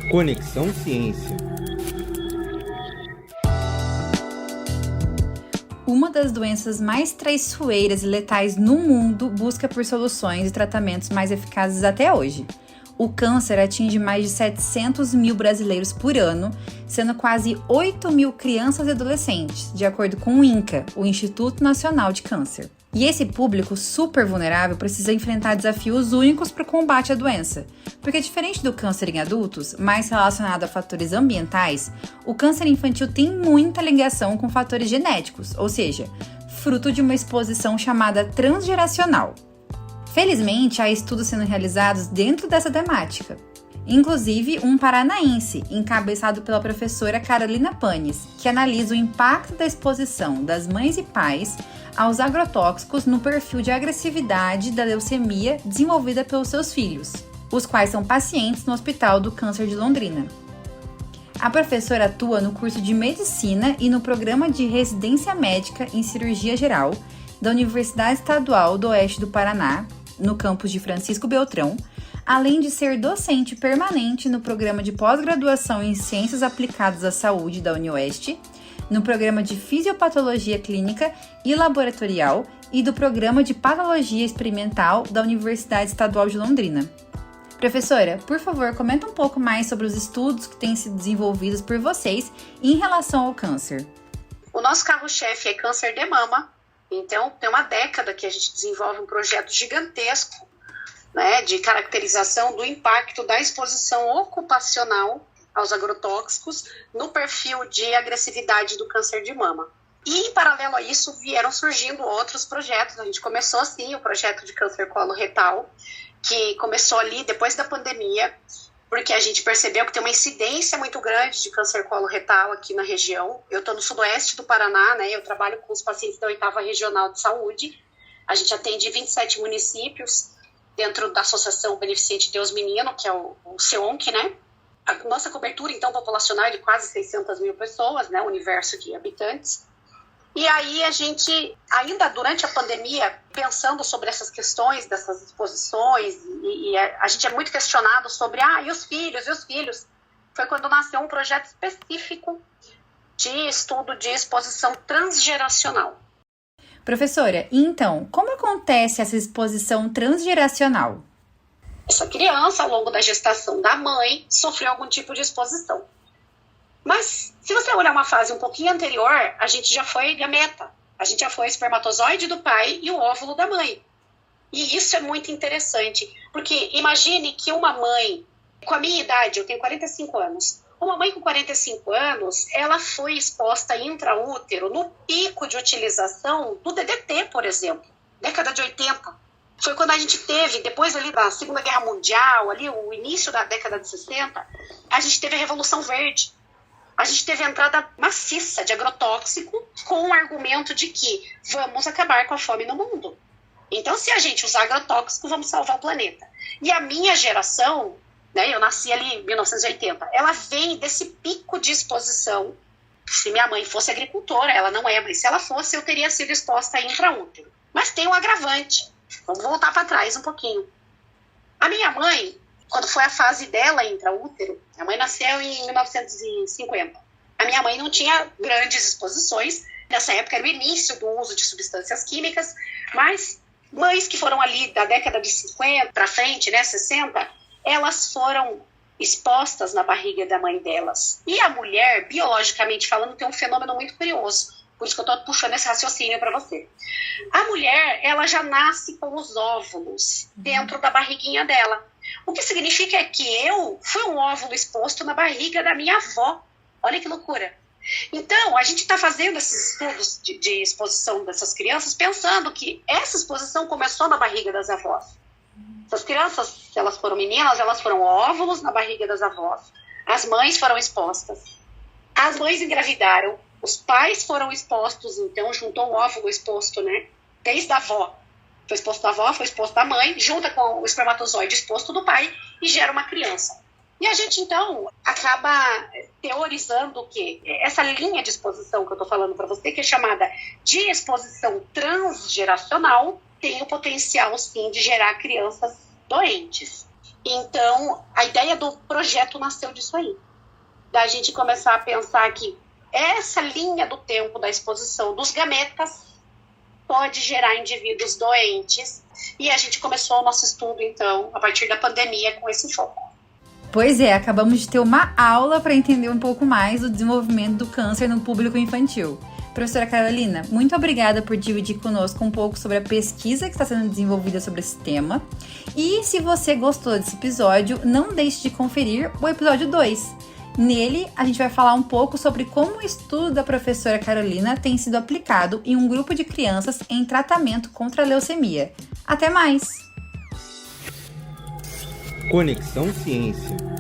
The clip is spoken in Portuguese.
Conexão Ciência. Uma das doenças mais traiçoeiras e letais no mundo busca por soluções e tratamentos mais eficazes até hoje. O câncer atinge mais de 700 mil brasileiros por ano, sendo quase 8 mil crianças e adolescentes, de acordo com o INCA, o Instituto Nacional de Câncer. E esse público super vulnerável precisa enfrentar desafios únicos para o combate à doença, porque diferente do câncer em adultos, mais relacionado a fatores ambientais, o câncer infantil tem muita ligação com fatores genéticos, ou seja, fruto de uma exposição chamada transgeracional. Felizmente, há estudos sendo realizados dentro dessa temática. Inclusive, um paranaense, encabeçado pela professora Carolina Panes, que analisa o impacto da exposição das mães e pais aos agrotóxicos no perfil de agressividade da leucemia desenvolvida pelos seus filhos, os quais são pacientes no Hospital do Câncer de Londrina. A professora atua no curso de Medicina e no programa de Residência Médica em Cirurgia Geral da Universidade Estadual do Oeste do Paraná, no campus de Francisco Beltrão, além de ser docente permanente no programa de pós-graduação em Ciências Aplicadas à Saúde da UniOeste, no programa de Fisiopatologia Clínica e Laboratorial e do programa de Patologia Experimental da Universidade Estadual de Londrina. Professora, por favor, comenta um pouco mais sobre os estudos que têm sido desenvolvidos por vocês em relação ao câncer. O nosso carro-chefe é câncer de mama. Então, tem uma década que a gente desenvolve um projeto gigantesco, né, de caracterização do impacto da exposição ocupacional aos agrotóxicos no perfil de agressividade do câncer de mama. E, em paralelo a isso, vieram surgindo outros projetos. A gente começou, assim, o projeto de câncer coloretal, que começou ali depois da pandemia, porque a gente percebeu que tem uma incidência muito grande de câncer coloretal aqui na região. Eu estou no sudoeste do Paraná, né? Eu trabalho com os pacientes da 8ª Regional de Saúde. A gente atende 27 municípios dentro da Associação Beneficente Deus Menino, que é o CEONC, né? A nossa cobertura, então, populacional é de quase 600 mil pessoas, né? Universo de habitantes. E aí a gente, ainda durante a pandemia, pensando sobre essas questões, dessas exposições, e a gente é muito questionado sobre, e os filhos? Foi quando nasceu um projeto específico de estudo de exposição transgeracional. Professora, então, como acontece essa exposição transgeracional? Essa criança, ao longo da gestação da mãe, sofreu algum tipo de exposição. Mas, se você olhar uma fase um pouquinho anterior, a gente já foi gameta. A gente já foi espermatozoide do pai e o óvulo da mãe. E isso é muito interessante, porque imagine que uma mãe, com a minha idade, eu tenho 45 anos, uma mãe com 45 anos, ela foi exposta intraútero no pico de utilização do DDT, por exemplo, década de 80. Foi quando a gente teve, depois ali da Segunda Guerra Mundial, ali o início da década de 60, a gente teve a Revolução Verde. A gente teve a entrada maciça de agrotóxico com o argumento de que vamos acabar com a fome no mundo. Então, se a gente usar agrotóxico, vamos salvar o planeta. E a minha geração, né, eu nasci ali em 1980, ela vem desse pico de exposição. Se minha mãe fosse agricultora, ela não é, mas se ela fosse, eu teria sido exposta a intraútero. Mas tem um agravante. Vamos voltar para trás um pouquinho. A minha mãe, quando foi a fase dela intraútero, a mãe nasceu em 1950. A minha mãe não tinha grandes exposições. Nessa época era o início do uso de substâncias químicas, mas mães que foram ali da década de 50 para frente, né, 60, elas foram expostas na barriga da mãe delas. E a mulher, biologicamente falando, tem um fenômeno muito curioso. Por isso que eu estou puxando esse raciocínio para você. A mulher, ela já nasce com os óvulos dentro da barriguinha dela. O que significa que eu fui um óvulo exposto na barriga da minha avó. Olha que loucura. Então, a gente está fazendo esses estudos de exposição dessas crianças pensando que essa exposição começou na barriga das avós. Essas crianças, se elas foram meninas, elas foram óvulos na barriga das avós. As mães foram expostas. As mães engravidaram. Os pais foram expostos, então juntou um óvulo exposto, né? Desde a avó. Foi exposto da avó, foi exposto da mãe, junta com o espermatozoide exposto do pai e gera uma criança. E a gente, então, acaba teorizando que essa linha de exposição que eu estou falando para você, que é chamada de exposição transgeracional, tem o potencial, sim, de gerar crianças doentes. Então, a ideia do projeto nasceu disso aí. Da gente começar a pensar que essa linha do tempo da exposição dos gametas pode gerar indivíduos doentes. E a gente começou o nosso estudo, então, a partir da pandemia, com esse foco. Pois é, acabamos de ter uma aula para entender um pouco mais do desenvolvimento do câncer no público infantil. Professora Carolina, muito obrigada por dividir conosco um pouco sobre a pesquisa que está sendo desenvolvida sobre esse tema. E se você gostou desse episódio, não deixe de conferir o episódio 2. Nele, a gente vai falar um pouco sobre como o estudo da professora Carolina tem sido aplicado em um grupo de crianças em tratamento contra a leucemia. Até mais! Conexão Ciência.